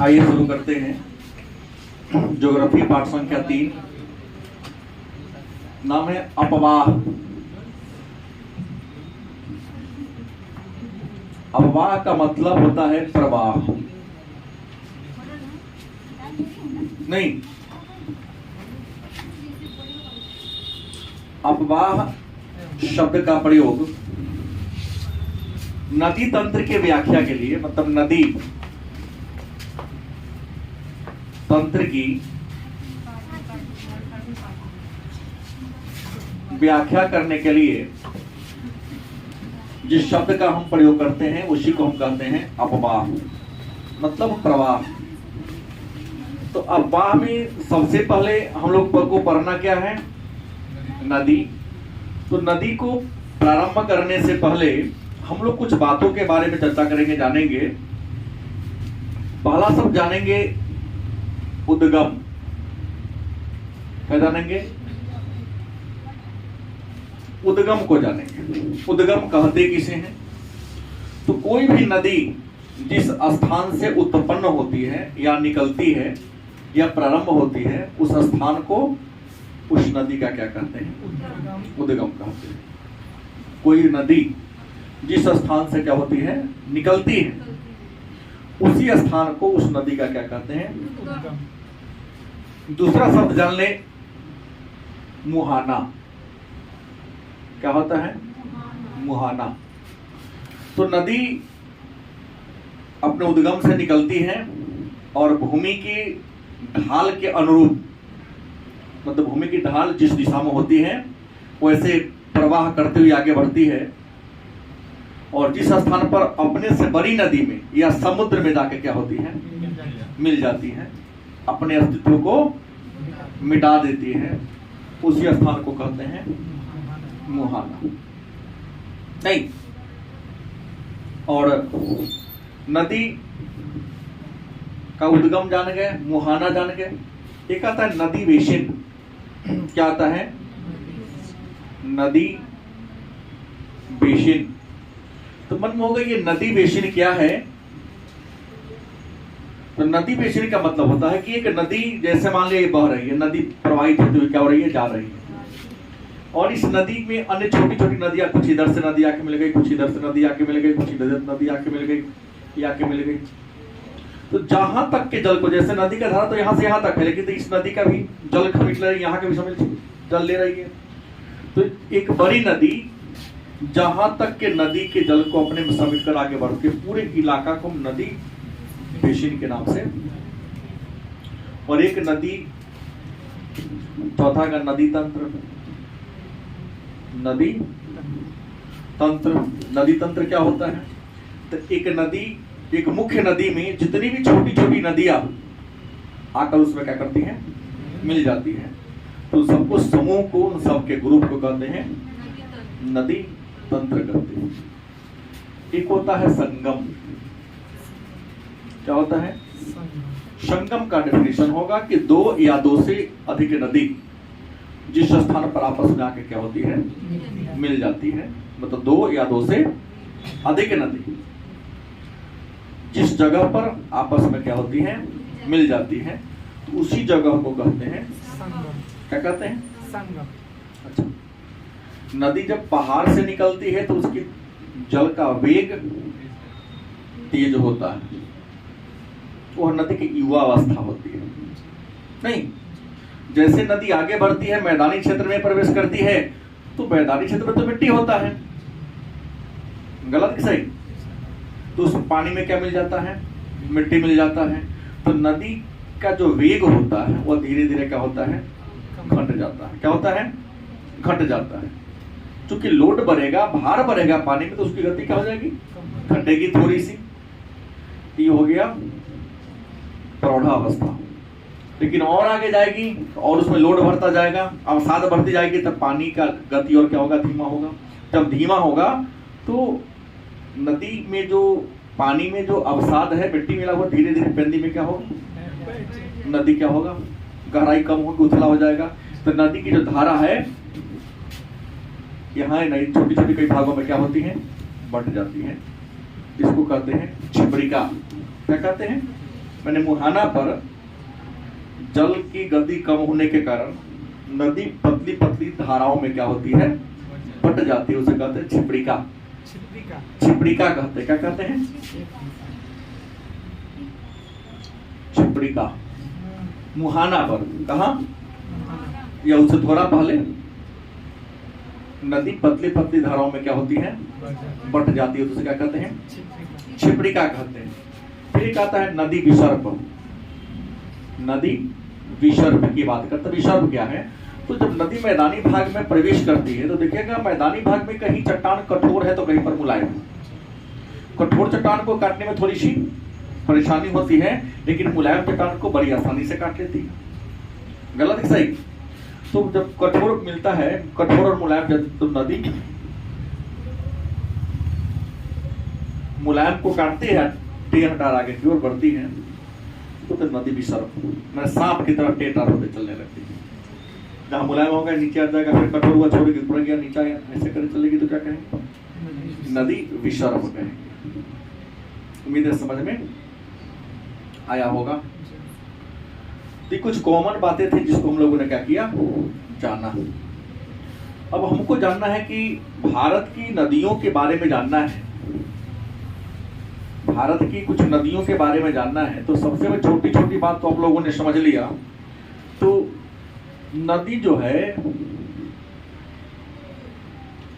आइए शुरू करते हैं। ज्योग्राफी पाठ संख्या 3, नाम है अपवाह। अपवाह का मतलब होता है प्रवाह। नहीं, अपवाह शब्द का प्रयोग नदी तंत्र के व्याख्या के लिए, मतलब नदी तंत्र की व्याख्या करने के लिए जिस शब्द का हम प्रयोग करते हैं उसी को हम कहते हैं अपवाह, मतलब प्रवाह। तो अपवाह में सबसे पहले हम लोग को पढ़ना क्या है? नदी। तो नदी को प्रारंभ करने से पहले हम लोग कुछ बातों के बारे में चर्चा करेंगे, जानेंगे। पहला सब जानेंगे उद्गम। क्या जानेंगे? उद्गम को जानेंगे। उद्गम कहते किसे हैं? तो कोई भी नदी जिस स्थान से उत्पन्न होती है या निकलती है या प्रारंभ होती है, उस स्थान को, उस नदी का क्या कहते हैं? उद्गम कहते हैं। कोई नदी जिस स्थान से क्या होती है? निकलती है, उसी स्थान को, उस नदी का क्या कहते हैं? दूसरा शब्द जान ले, मुहाना। क्या होता है? मुहाना। तो नदी अपने उद्गम से निकलती है और भूमि की ढाल के अनुरूप, मतलब भूमि की ढाल जिस दिशा में होती है वैसे प्रवाह करते हुए आगे बढ़ती है, और जिस स्थान पर अपने से बड़ी नदी में या समुद्र में जाके क्या होती है? मिल जाती है, अपने अस्तित्व को मिटा देती है, उसी स्थान को कहते हैं मुहाना। नहीं, और नदी का उद्गम जान गए, मुहाना जान गए। एक आता है नदी बेसिन। क्या आता है? नदी बेसिन। तो मन में होगा ये नदी बेसिन क्या है? तो नदी बेसिन का मतलब होता है कि एक नदी, जैसे मान लिया ये बह रही है, नदी प्रवाहित होती हुई क्या हो रही है? जा रही है, और इस नदी में अन्य छोटी छोटी नदियां, कुछ इधर से नदी आके मिल गई, कुछ इधर से नदी आके मिल गई, कुछ इधर नदी आके मिल गई, ये आके मिल गई। तो जहां तक के जल को, जैसे नदी का धारा तो यहां से यहां तक है, लेकिन तो इस नदी का भी जल खरीद ले रही है, यहाँ के भी शामिल जल ले रही है। तो एक बड़ी नदी जहां तक के नदी के जल को अपने में समेट कर आगे बढ़ती है, पूरे इलाका को नदी बेसिन के नाम से। और एक नदी, चौथा का नदी तंत्र। नदी तंत्र, नदी तंत्र क्या होता है? तो एक नदी, एक मुख्य नदी में जितनी भी छोटी छोटी नदियां आकर उसमें क्या करती हैं? मिल जाती हैं। तो सबको, समूह को, उन सबके ग्रुप को कहते हैं नदी तंत्र कहते हैं। एक होता है संगम। क्या होता है? संगम का डेफिनेशन होगा कि दो या दो से अधिक नदी जिस स्थान पर आपस में आके क्या होती है? मिल जाती है। मतलब दो या दो से अधिक नदी जिस जगह पर आपस में क्या होती है? मिल जाती है, तो उसी जगह को कहते हैं, क्या कहते हैं? संगम। अच्छा, नदी जब पहाड़ से निकलती है तो उसकी जल का वेग तेज होता है, वह नदी की युवा अवस्था होती है। नहीं, जैसे नदी आगे बढ़ती है, मैदानी क्षेत्र में प्रवेश करती है, तो मैदानी क्षेत्र में तो मिट्टी होता है, गलत कि सही? तो उस पानी में क्या मिल जाता है? मिट्टी मिल जाता है। तो नदी का जो वेग होता है वह धीरे धीरे क्या होता है? घट जाता है। क्या होता है? घट जाता है। क्योंकि लोड बढ़ेगा, भार बढ़ेगा पानी में, तो उसकी गति क्या हो जाएगी? घटेगी थोड़ी सी। ये हो गया प्रौढ़ावस्था। लेकिन और आगे जाएगी और उसमें लोड बढ़ता जाएगा, अवसाद बढ़ती जाएगी, तब पानी का गति और क्या होगा? धीमा होगा। जब धीमा होगा तो नदी में जो पानी में जो अवसाद है, मिट्टी मिला हुआ, धीरे धीरे पेंदी में क्या होगा? नदी क्या होगा? गहराई कम होगी, उथला हो जाएगा। तो नदी की जो धारा है यहाँ नहीं, छोटी छोटी कई भागों में क्या होती है? बट जाती है। इसको कहते हैं छिबरिका। क्या कहते हैं? मैंने मुहाना पर जल की गति कम होने के कारण नदी पतली पतली धाराओं में क्या होती है, बट जाती है। उसे कहते हैं छिपड़िका। छिपड़िका कहते हैं। क्या कहते हैं? छिपड़िका। मुहाना पर, कहा या उससे थोड़ा पहले नदी पतली पतली धाराओं में क्या होती है, बट जाती है। तो उसे क्या कहते हैं? छिपड़िका कहते हैं। फिर एक आता है नदी विसर्प। नदी विसर्प की बात करते हैं। विसर्प क्या है? तो जब नदी मैदानी भाग में प्रवेश करती है तो देखिएगा मैदानी भाग में कहीं चट्टान कठोर है तो कहीं पर मुलायम है। कठोर चट्टान को काटने में थोड़ी सी परेशानी होती है, लेकिन मुलायम चट्टान को बड़ी आसानी से काट लेती है। गलत है सही? तो जब कठोर मिलता है, कठोर और मुलायम, तो नदी मुलायम को काटती है, टेढ़ आगे की ओर बढ़ती है, तो नदी भी सर्प मैं सांप की तरह टेढ़ होकर चलने लगती है। जहाँ मुलायम होगा नीचे आ जाएगा, फिर कठोर हुआ छोड़ेगी, ऊपर गया नीचे आया, ऐसे कर चलेगी तो क्या कहेंगे? नदी विसर्प कहेंगे। उम्मीद है समझ में आया होगा। तो कुछ कॉमन बातें थी जिसको हम लोगों ने क्या किया, जाना। अब हमको जानना है कि भारत की नदियों के बारे में जानना है। भारत की कुछ नदियों के बारे में जानना है तो सबसे छोटी छोटी बात तो आप लोगों ने समझ लिया। तो नदी जो है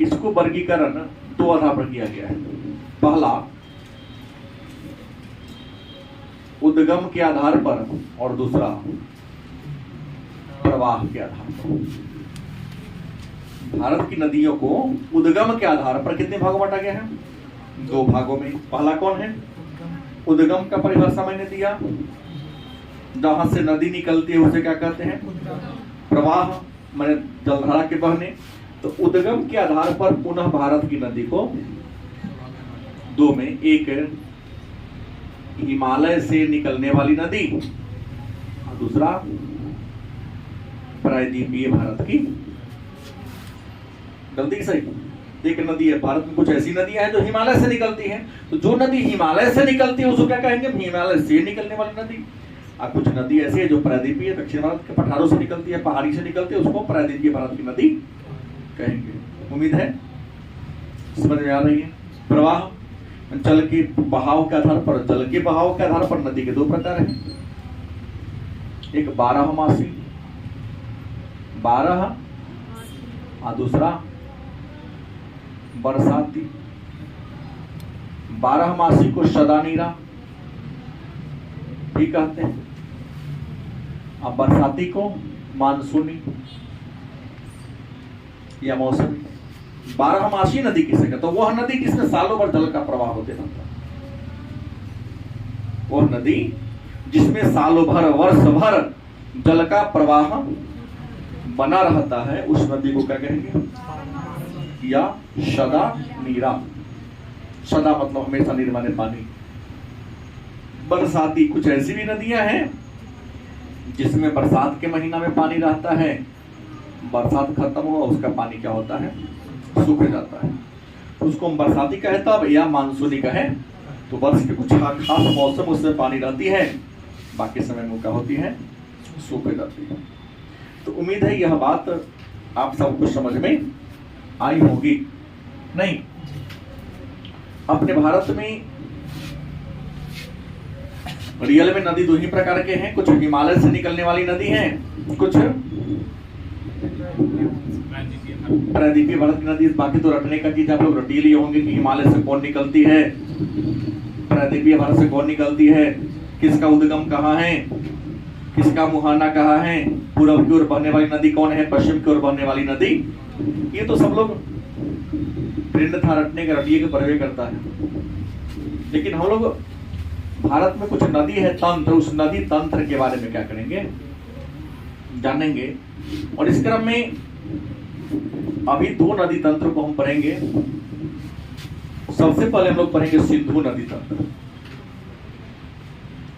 इसको वर्गीकरण दो आधार पर किया गया है। पहला उद्गम के आधार पर और दूसरा प्रवाह के आधार पर। भारत की नदियों को उद्गम के आधार पर कितने भागों में बांटा गया है? दो भागों में। पहला कौन है? उद्गम का परिभाषा मैंने दिया, जहां से नदी निकलती है उसे क्या कहते हैं? प्रवाह, मैंने जलधारा के बहने। तो उद्गम के आधार पर पुनः भारत की नदी को दो में, एक हिमालय से निकलने वाली नदी और दूसरा प्रायद्वीपीय भारत की। गलती सही? एक नदी है भारत में, कुछ ऐसी नदियां हैं जो हिमालय से निकलती हैं, तो जो नदी हिमालय से निकलती है उसको क्या कहेंगे? हिमालय से निकलने वाली नदी। और कुछ नदी ऐसी है जो प्रायद्वीपीय दक्षिण भारत के पठारों से निकलती है, पहाड़ी से निकलती है, उसको प्रायद्वीपीय भारत की नदी कहेंगे। उम्मीद है समझ में आ रही है। प्रवाह जल के बहाव के आधार पर, जल के बहाव के आधार पर नदी के दो प्रकार हैं। एक 12मासी 12 और दूसरा बरसाती। 12मासी को सदानीरा भी कहते हैं और बरसाती को मानसूनी या मौसमी। 12मासी नदी किसे कहते? तो वह नदी जिसमें सालों भर जल का प्रवाह होते रहता है। वह नदी जिसमें सालों भर, वर्ष भर जल का प्रवाह बना रहता है, उस नदी को क्या कहेंगे? या सदा नीरा। सदा मतलब हमेशा, निर्माण पानी। बरसाती, कुछ ऐसी भी नदियां हैं जिसमें बरसात के महीना में पानी रहता है, बरसात खत्म हुआ उसका पानी क्या होता है? सूख जाता है, उसको हम बरसाती कहे तब या मानसूनी कहे। तो वर्ष के कुछ खास मौसम उसमें पानी रहती है, बाकी समय में क्या होती है? सूख जाती है। तो उम्मीद है यह बात आप सबको समझ में आई होगी। नहीं, अपने भारत में रियल में नदी दो ही प्रकार के हैं। कुछ हिमालय से निकलने वाली नदी है, कुछ प्रायद्वीपीय भारत की नदी। बाकी तो रटने का चीज आप लोग रट लिए होंगे कि हिमालय से कौन निकलती है, प्रायद्वीपीय भारत से कौन निकलती है, किसका उद्गम कहाँ है, किसका मुहाना कहाँ है, पूर्व की ओर बहने वाली नदी कौन है, पश्चिम की ओर बहने वाली नदी। ये तो सब लोग प्रिंट था रटने के, रटिए के परवे करता है। लेकिन हम लोग भारत में कुछ नदी है तंत्र, उस नदी तंत्र के बारे में क्या करेंगे? जानेंगे। और इस क्रम में अभी दो नदी तंत्र को हम पढ़ेंगे। सबसे पहले हम लोग पढ़ेंगे सिंधु नदी तंत्र।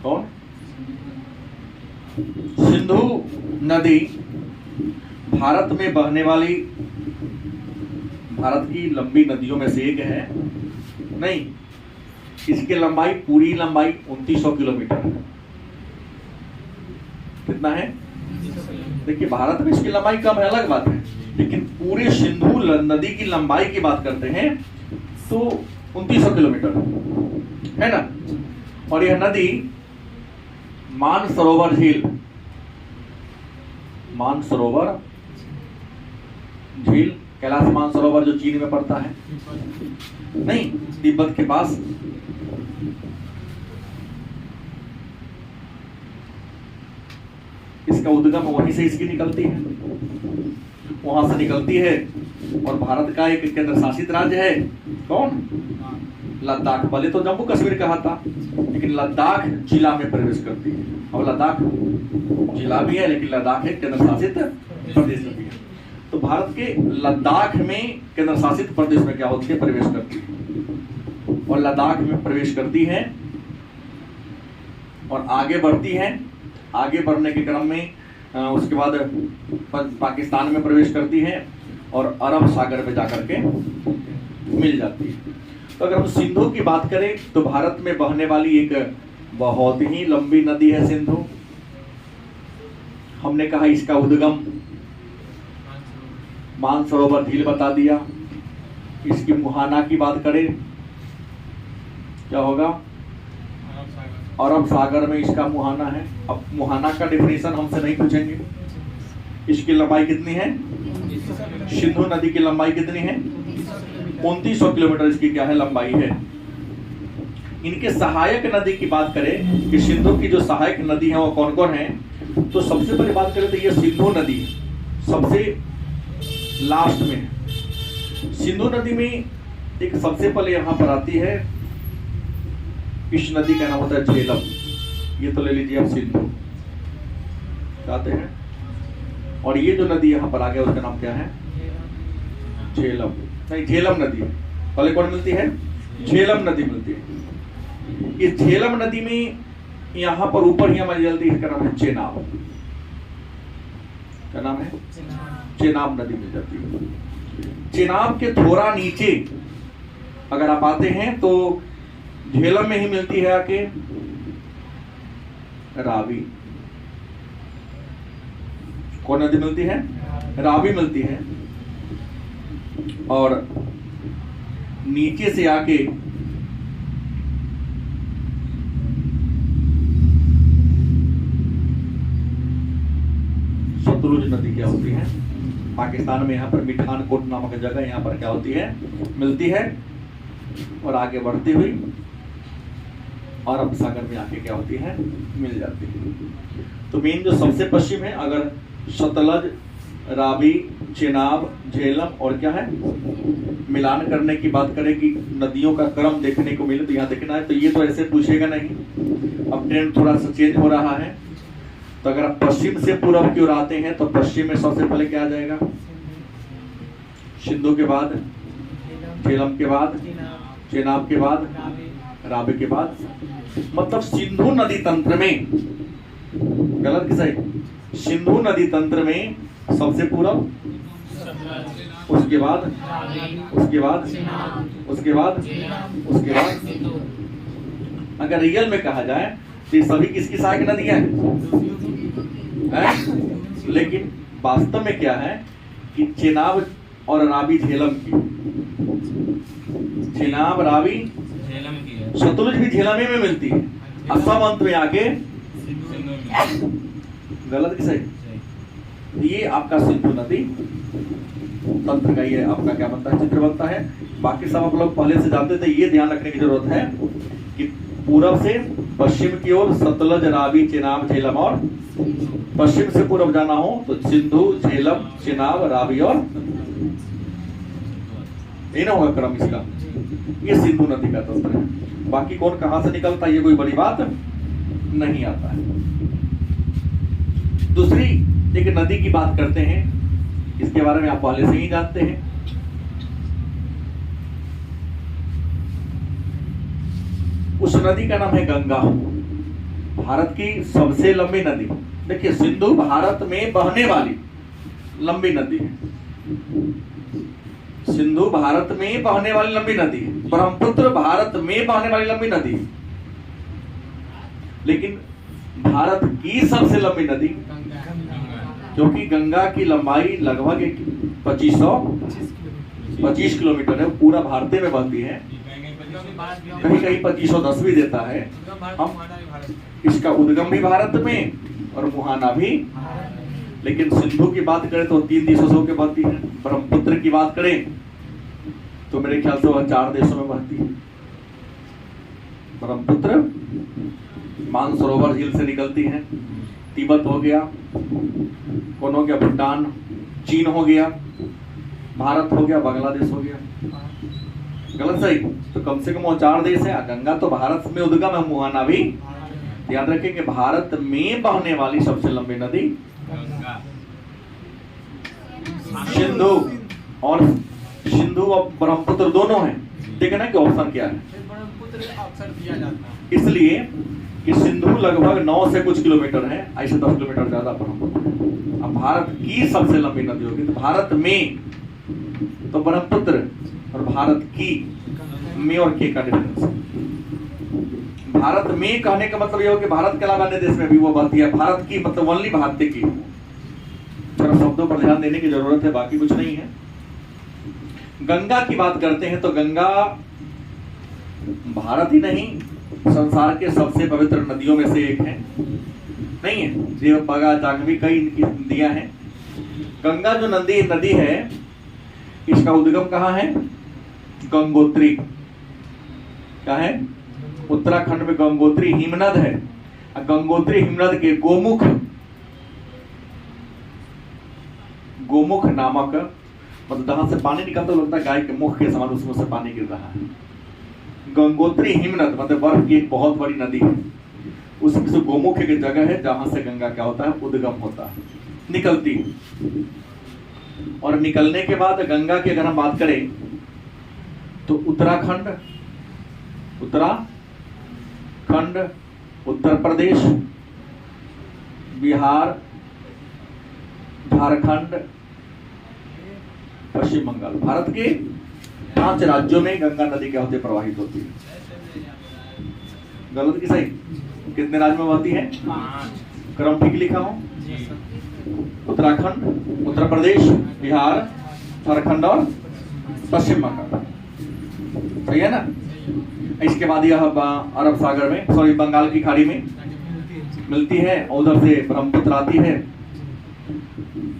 कौन? सिंधु नदी भारत में बहने वाली, भारत की लंबी नदियों में से एक है। नहीं, इसकी लंबाई, पूरी लंबाई 2900 किलोमीटर है। कितना है? देखिए भारत में इसकी लंबाई कम है, अलग बात है, लेकिन पूरे सिंधु नदी की लंबाई की बात करते हैं तो 2900 किलोमीटर है ना। और यह नदी मानसरोवर झील, मानसरोवर झील, कैलाश मानसरोवर जो चीन में पड़ता है, नहीं, तिब्बत के पास, इसका उद्गम वहीं से इसकी निकलती है, वहां से निकलती है। और भारत का एक केंद्र शासित राज्य है, कौन? लद्दाख। पहले तो जम्मू कश्मीर कहा था, लेकिन लद्दाख जिला में प्रवेश करती है। और लद्दाख जिला भी है, लेकिन लद्दाख एक केंद्र शासित प्रदेश भी है। तो भारत के लद्दाख में केंद्र शासित प्रदेश में क्या होती है? प्रवेश करती है। और लद्दाख में प्रवेश करती है और आगे बढ़ती है। आगे बढ़ने के क्रम में उसके बाद पाकिस्तान में प्रवेश करती है और अरब सागर में जाकर के मिल जाती है। तो अगर हम सिंधु की बात करें तो भारत में बहने वाली एक बहुत ही लंबी नदी है सिंधु। हमने कहा इसका उद्गम मानसरोवर झील बता दिया। इसकी मुहाना की बात करें क्या होगा? अरब सागर में इसका मुहाना है। अब मुहाना का डेफिनेशन हमसे नहीं पूछेंगे। इसकी लंबाई कितनी है? सिंधु नदी की लंबाई कितनी है? 2900 किलोमीटर इसकी क्या है? लंबाई है। इनके सहायक नदी की बात करें कि सिंधु की जो सहायक नदी है वो कौन कौन है, तो सबसे पहले बात करें तो ये सिंधु नदी सबसे लास्ट में। सिंधु नदी में एक सबसे पहले यहां पर आती है, इस नदी का नाम होता है झेलम। ये तो ले लीजिए आप सिंधु कहते हैं। और ये जो नदी यहां पर आ गया उसका नाम क्या है? झेलम, नहीं झेलम नदी। पहले कौन मिलती है? झेलम नदी मिलती है। इस झेलम नदी में यहां पर ऊपर ही हमारी जल्दी, इसका नाम है चेनाब। क्या नाम है? चेनाब नदी मिल जाती है। चेनाब के थोड़ा नीचे अगर आप आते हैं तो झेलम में ही मिलती है आके रावी। कौन नदी मिलती है? रावी मिलती है। और नीचे से आके सतलुज नदी क्या होती है? पाकिस्तान में यहाँ पर मिठान कोट नामक जगह यहाँ पर क्या होती है? मिलती है। और आगे बढ़ती हुई और अरब सागर में आके क्या होती है? मिल जाती है। तो मेन जो सबसे पश्चिम है, अगर सतलज, रावी, चेनाब, झेलम और क्या है मिलान करने की बात करें कि नदियों का क्रम देखने को मिले तो यहाँ देखना है। तो ये तो ऐसे पूछेगा नहीं, अब ट्रेंड थोड़ा सा चेंज हो रहा है। तो अगर आप पश्चिम से पूर्व की ओर आते हैं तो पश्चिम में सबसे पहले क्या आ जाएगा? सिंधु के बाद झेलम के बाद चेनाब के बाद रावी के बाद, मतलब सिंधु नदी तंत्र में, गलत कि सही? सिंधु नदी तंत्र में सबसे पूर्व, उसके बाद उसके बाद उसके बाद उसके बाद। अगर रियल में कहा जाए तो ये सभी किसकी सहायक नदियां हैं? लेकिन वास्तव में क्या है कि चेनाब और रावी झेलम की, चेनाब रावी सतलुज भी झेलम में मिलती है। असम अंत में आके, गलत कि सही? ये आपका सिंधु नदी तंत्र का ये आपका क्या बनता है? चित्र बनता है। बाकी सब आप लोग पहले से जानते थे। ये ध्यान रखने की जरूरत है कि पूर्व से पश्चिम की ओर सतलज, रावी, चेनाब, झेलम, और पश्चिम से पूर्व जाना हो तो सिंधु, झेलम, चेनाब, रावी और ये ना होगा क्रम इसका। ये सिंधु नदी का तंत्र है। बाकी कौन कहां से निकलता है ये कोई बड़ी बात नहीं आता है। दूसरी एक नदी की बात करते हैं, इसके बारे में आप पहले से ही जानते हैं। उस नदी का नाम है गंगा। भारत की सबसे लंबी नदी। देखिए सिंधु भारत में बहने वाली लंबी नदी है। सिंधु भारत में बहने वाली लंबी नदी है। ब्रह्मपुत्र भारत में बहने वाली लंबी नदी है। लेकिन भारत की सबसे लंबी नदी, क्योंकि गंगा की लंबाई लगभग 25 किलोमीटर है, पूरा भारत में बहती है, कहीं कहीं 2510 भी देता है। हम इसका उद्गम भी भारत में और मुहाना भी, लेकिन सिंधु की बात करें तो 3 देशों से बहती है। ब्रह्मपुत्र की बात करें तो मेरे ख्याल से वह 4 देशों में बहती है। ब्रह्मपुत्र मानसरोवर झील से निकलती है, तिब्बत हो गया, कौन हो गया, भूटान, चीन हो गया, भारत हो गया, बांग्लादेश हो गया। गलत सही? तो कम से कम वो 4 देश है। गंगा तो भारत में उद्गम है, मुहाना भी। याद रखें कि भारत में बहने वाली सबसे लंबी नदी सिंधु, और सिंधु और ब्रह्मपुत्र दोनों हैं। देखना ना कि ऑप्शन क्या है, इसलिए कि सिंधु लगभग 9 से कुछ किलोमीटर है, ऐसे 10 किलोमीटर ज्यादा ब्रह्मपुत्र। अब भारत की सबसे लंबी नदी होगी तो भारत में तो ब्रह्मपुत्र और भारत की में और के का डिफरेंस। भारत में कहने का मतलब यह हो कि भारत के अलावा अन्य देश में भी वो बहती है। भारत की मतलब ओनली भारत की। थोड़ा शब्दों पर ध्यान देने की जरूरत है, बाकी कुछ नहीं है। गंगा की बात करते हैं तो गंगा भारत ही नहीं, संसार के सबसे पवित्र नदियों में से एक है। नहीं है, देवपगा, जाह्नवी, कई इनकी नदियां हैं। गंगा जो नदी है, इसका उद्गम कहाँ है? गंगोत्री। क्या है? उत्तराखंड में गंगोत्री हिमनद है। गंगोत्री हिमनद के गोमुख नामक, मतलब जहां से पानी निकलता लगता है गाय के मुख के समान, उसमें से पानी गिर रहा है। गंगोत्री हिमनद मतलब बर्फ की एक बहुत बड़ी नदी है। उसमें से गोमुख एक जगह है जहां से गंगा क्या होता है? उद्गम होता है, निकलती है। और निकलने के बाद गंगा की अगर हम बात करें तो उत्तराखंड, उत्तर प्रदेश, बिहार, झारखंड, पश्चिम बंगाल, भारत के 5 राज्यों में गंगा नदी क्या होती है? प्रवाहित होती है। गलत की सही? कितने राज्य में बहती है? 5। क्रम ठीक लिखा हूं? उत्तराखंड, उत्तर प्रदेश, बिहार, झारखंड और पश्चिम बंगाल। सही है ना? इसके बाद यह अरब सागर में, सॉरी, बंगाल की खाड़ी में मिलती है। उधर से ब्रह्मपुत्र आती है।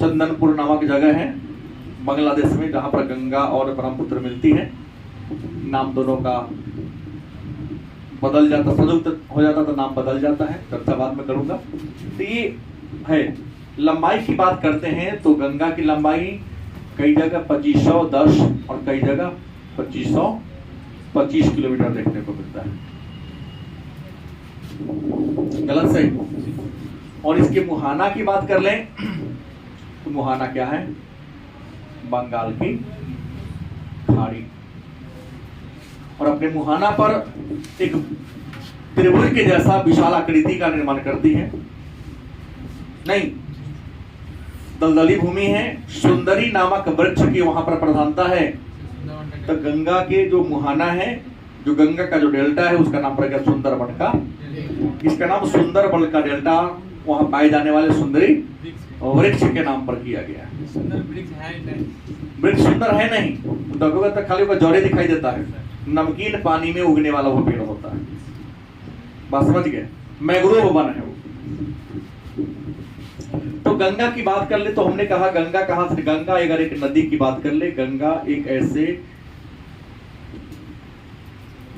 चंदनपुर नामक जगह है बांग्लादेश में, जहां पर गंगा और ब्रह्मपुत्र मिलती है। नाम दोनों का बदल जाता, संयुक्त हो जाता तो नाम बदल जाता है, चर्चा बाद में करूंगा। तो ये है। लंबाई की बात करते हैं तो गंगा की लंबाई कई जगह 2510 और कई जगह 2525 किलोमीटर देखने को मिलता है। गलत सही? और इसके मुहाना की बात कर लें तो मुहाना क्या है? बंगाल की खाड़ी। और अपने मुहाना पर एक त्रिभुज के जैसा विशाल आकृति का निर्माण करती है। नहीं, दलदली भूमि है, सुंदरी नामक वृक्ष की वहां पर प्रधानता है। तो गंगा के जो मुहाना है, जो गंगा का जो डेल्टा है, उसका नाम पड़ गया सुंदरबन का। इसका नाम सुंदरबन का डेल्टा वहां पाए जाने वाले सुंदरी वृक्ष के नाम पर किया गया। वृक्ष सुंदर है नहीं, देखोगे तो खाली उसका जड़े दिखाई देता है। नमकीन पानी में उगने वाला वो पेड़ होता है। बात समझ गए? मैंग्रोव वन है वो। तो गंगा की बात कर ले तो हमने कहा गंगा कहां से? गंगा अगर एक नदी की बात कर ले, गंगा एक ऐसे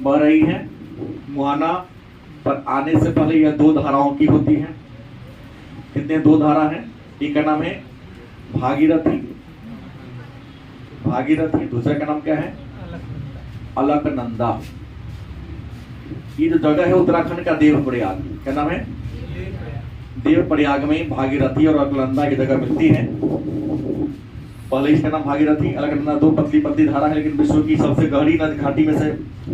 बह रही है। मुहाना पर आने से पहले यह 2 धाराओं की होती है। कितने? 2 धारा हैं। एक का नाम है भागीरथी, दूसरे का नाम क्या है? अलकनंदा। ये जो जगह है उत्तराखंड का देवप्रयाग, क्या नाम है? देवप्रयाग में भागीरथी और अलकनंदा की जगह मिलती है। पहले इसका नाम भागीरथी, अलकनंदा 2 पतली पतली धारा है, लेकिन विश्व की सबसे गहरी नदी घाटी में से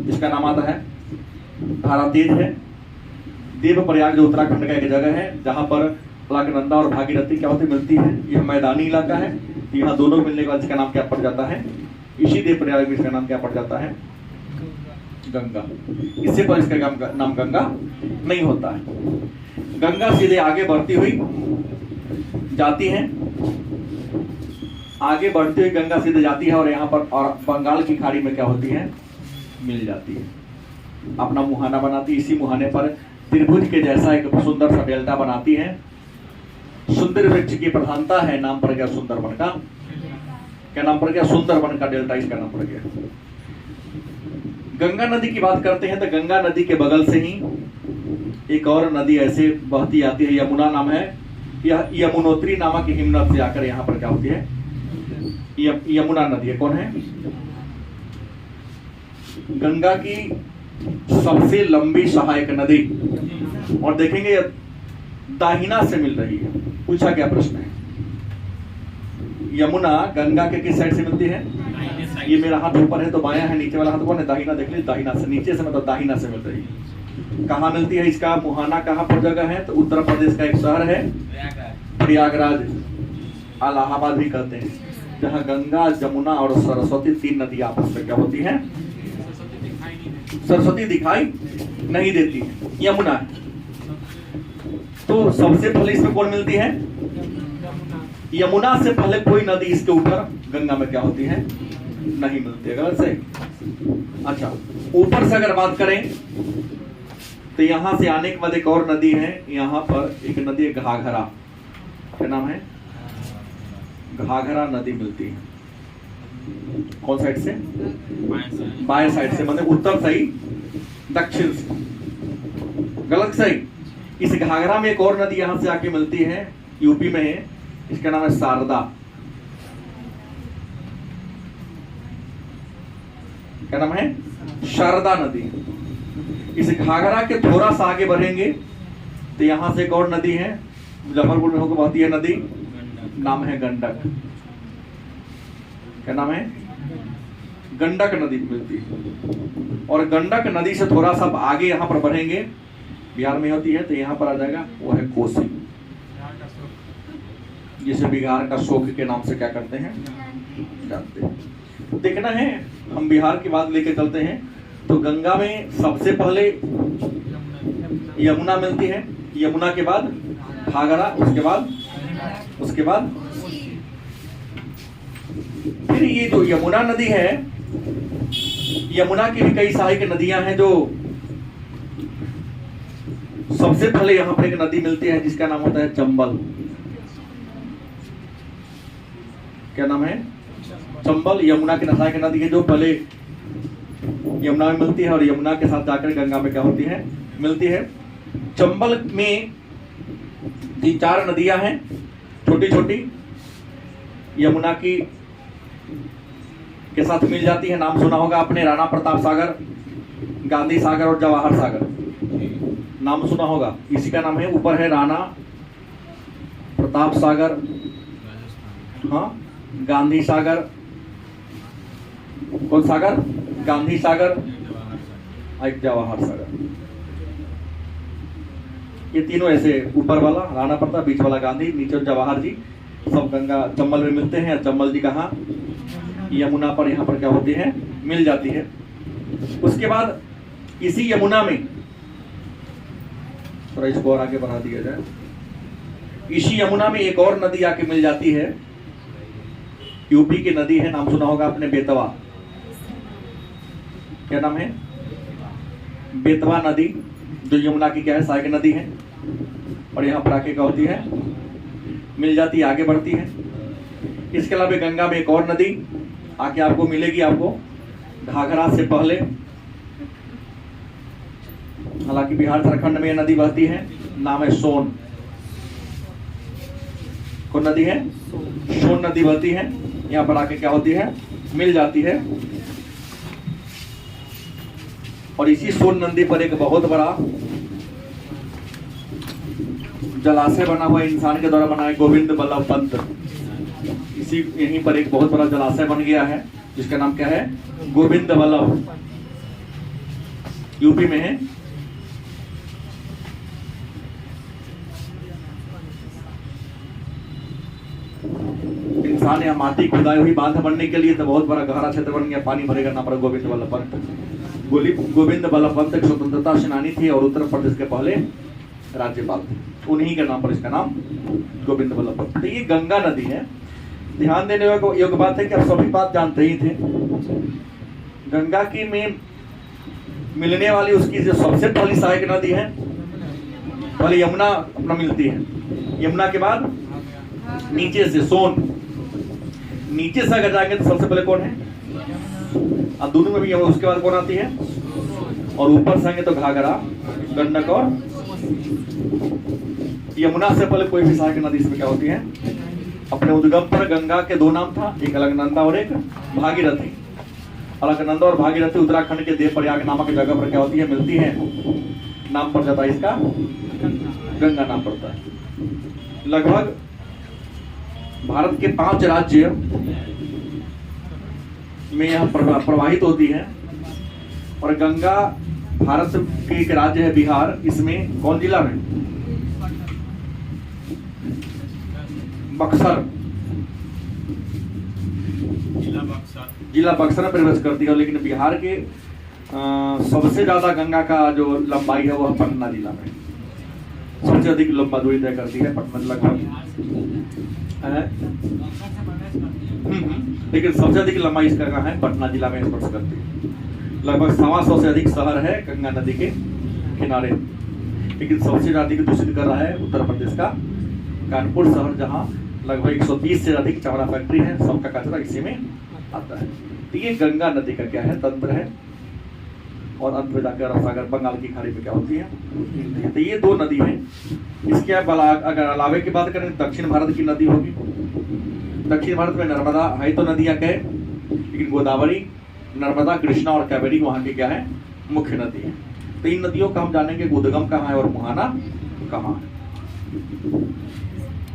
इसका नाम आता है। धारा तेज है। देवप्रयाग जो उत्तराखंड का एक जगह है जहां पर अलकनंदा और भागीरथी क्या होती मिलती है। यह मैदानी इलाका है। यहाँ दोनों मिलने के बाद इसका नाम क्या पड़ जाता है? इसी देवप्रयाग में इसका नाम क्या पड़ जाता है? गंगा, इससे पर इसका नाम गंगा नहीं होता है। गंगा सीधे आगे बढ़ती हुई जाती है, आगे बढ़ती हुई गंगा सीधे जाती है और यहाँ पर और बंगाल की खाड़ी में क्या होती है, मिल जाती है, अपना मुहाना बनाती है। इसी मुहाने पर त्रिभुज के जैसा एक सुंदर सा डेल्टा बनाती है। सुंदर वृक्ष की प्रधानता है, नाम पड़ गया सुंदरबन का। क्या नाम पड़ गया, सुंदरबन का डेल्टा इसका नाम पड़ गया। गंगा नदी की बात करते हैं तो गंगा नदी के बगल से ही एक और नदी ऐसे बहती आती है, यमुना नाम है। यह यमुनोत्री नामक हिमनद से आकर यहाँ पर क्या होती है, यमुना नदी है। कौन है, गंगा की सबसे लंबी सहायक नदी। और देखेंगे दाहिना से मिल रही है। पूछा क्या प्रश्न है, यमुना गंगा के किस साइड से मिलती है? ये मेरा हाथ ऊपर है तो बायां है, नीचे वाला हाथ कौन है, दाहिना। देख ली, दाहिना से, नीचे से मतलब दाहिना से मिल रही है। कहाँ मिलती है, इसका मुहाना कहाँ पर जगह है? तो उत्तर प्रदेश का एक शहर है प्रयागराज, इलाहाबाद भी कहते हैं, जहाँ गंगा, जमुना और सरस्वती तीन नदी आपस में क्या होती है, सरस्वती दिखाई नहीं देती है, यमुना है। तो सबसे पहले इसमें कौन मिलती है, यमुना से पहले कोई नदी इसके ऊपर गंगा में क्या होती है, नहीं मिलती है। गलत से, अच्छा ऊपर से अगर बात करें तो यहां से आने के बाद एक और नदी है, यहां पर एक नदी है घाघरा। क्या नाम है, घाघरा नदी मिलती है। कौन साइड से, बाएं साइड से, मतलब उत्तर सही दक्षिण से। गलत सही। इस घाघरा में एक और नदी यहां से आके मिलती है, यूपी में है, इसका नाम है शारदा। क्या नाम है, शारदा नदी। इस घाघरा के थोड़ा सा आगे बढ़ेंगे तो यहां से एक और नदी है, मुजफ्फरपुर में होकर बहती है नदी, नाम है गंडक। क्या नाम है, गंडक नदी मिलती है। और गंडक नदी से थोड़ा सा आगे यहाँ पर बढ़ेंगे, बिहार में होती है, तो यहाँ पर आ जाएगा, वो है कोसी, जिसे बिहार का शोक के नाम से क्या करते हैं, जानते हैं। देखना है, हम बिहार की बात लेके चलते हैं तो गंगा में सबसे पहले यमुना मिलती है, यमुना के बाद घाघरा, उसके बाद फिर ये जो यमुना नदी है, यमुना की भी कई सहायक नदियां हैं। जो सबसे पहले यहां पर एक नदी मिलती है जिसका नाम होता है चंबल। क्या नाम है, चंबल। यमुना की सहायक नदी है जो पहले यमुना में मिलती है और यमुना के साथ जाकर गंगा में क्या होती है, मिलती है। चंबल में 3-4 नदियां हैं छोटी छोटी, यमुना की के साथ मिल जाती है। नाम सुना होगा आपने, राणा प्रताप सागर, गांधी सागर और जवाहर सागर, नाम सुना होगा। इसी का नाम है, ऊपर है राणा प्रताप सागर, हाँ, गांधी सागर, कौन सागर, गांधी सागर, एक जवाहर सागर। ये तीनों ऐसे, ऊपर वाला राणा प्रताप, बीच वाला गांधी, नीचे जवाहर जी, सब गंगा चंबल में मिलते हैं। चंबल जी कहाँ, यमुना पर, यहाँ पर क्या होती है, मिल जाती है। उसके बाद इसी यमुना में, थोड़ा इसको और आगे बढ़ा दिया जाए, इसी यमुना में एक और नदी आके मिल जाती है, यूपी की नदी है, नाम सुना होगा आपने, बेतवा। क्या नाम है, बेतवा नदी, जो यमुना की क्या है, सहायक नदी है। और यहाँ पर आके क्या होती है, मिल जाती है, आगे बढ़ती है। इसके अलावा गंगा में एक और नदी आके आपको मिलेगी, आपको घाघरा से पहले। हालांकि बिहार झारखंड में नदी बहती है, नाम है सोन। कौन नदी है, सोन नदी बहती है, यहाँ पर आके क्या होती है, मिल जाती है। और इसी सोन नदी पर एक बहुत बड़ा जलाशय बना हुआ, इंसान के द्वारा बनाया, गोविंद बल्लभ पंत। इसी यहीं पर एक बहुत बड़ा जलाशय बन गया है, जिसका नाम क्या है, गोविंद बल्लभ, यूपी में है। इंसान या माटी खुदाई हुई बांध बनने के लिए तो बहुत बड़ा गहरा क्षेत्र बन गया, पानी भरेगा ना पर गोविंद बल्लभ पंत। गोविंद बल्लभ पंत एक स्वतंत्रता सेनानी थे और उत्तर प्रदेश के पहले राज्यपाल थे। उन्हीं के नाम पर इसका नाम गोविंद बल्लभ पंत। तो ये गंगा नदी है। ध्यान देने योग्य बात है कि आप सभी बात जानते ही थे। गंगा की में मिलने वाली उसकी जो सबसे पहली सहायक नदी है, पहले यमुना अपना मिलती है। यमुना के बाद नीचे से सोन, नीचे से अगर जाएंगे तो सबसे पहले कौन है, और दोनों में भी उसके बाद कौन आती है, और ऊपर से आएंगे तो घाघरा, गंडक और यमुना से पहले कोई भी सहायक नदी इसमें क्या होती है, अपने उद्गम पर गंगा के दो नाम था, एक अलकनंदा और एक भागीरथी। अलकनंदा और भागीरथी उत्तराखंड के देवप्रयाग नामक जगह पर क्या होती है, मिलती है, नाम पड़ जाता है इसका गंगा नाम पड़ता है। लगभग भारत के 5 राज्य में यह प्रवाहित होती है। और गंगा भारत के एक राज्य है बिहार, इसमें कौन जिला में, बक्सर, जिला बक्सर में प्रवेश करती है। लेकिन बिहार के सबसे ज्यादा गंगा का जो लंबाई है वह पटना जिला में सबसे अधिक लंबा दूरी तय करती है। पटना लगभग लेकिन सबसे अधिक लंबाई इसका कहाँ है, पटना जिला में स्पर्श करती है। लगभग 125 से अधिक शहर है गंगा नदी के किनारे। लेकिन सबसे अधिक दूषित कर रहा है उत्तर प्रदेश का कानपुर शहर, जहाँ लगभग 130 से अधिक चमड़ा फैक्ट्री है, सबका कचरा इसी में आता है। तो ये गंगा नदी का क्या है, तंत्र है। और अंत में जाकर अरब सागर बंगाल की खाड़ी पे क्या होती है। तो ये 2 नदी है। इसके अगर अलावे की बात करें, दक्षिण भारत की नदी होगी। दक्षिण भारत में नर्मदा है तो नदियां क्या है, लेकिन गोदावरी, नर्मदा, कृष्णा और कावेरी वहां की क्या है, मुख्य नदी है। तो इन नदियों का हम जानेंगे उद्गम कहाँ है और मुहाना कहाँ है।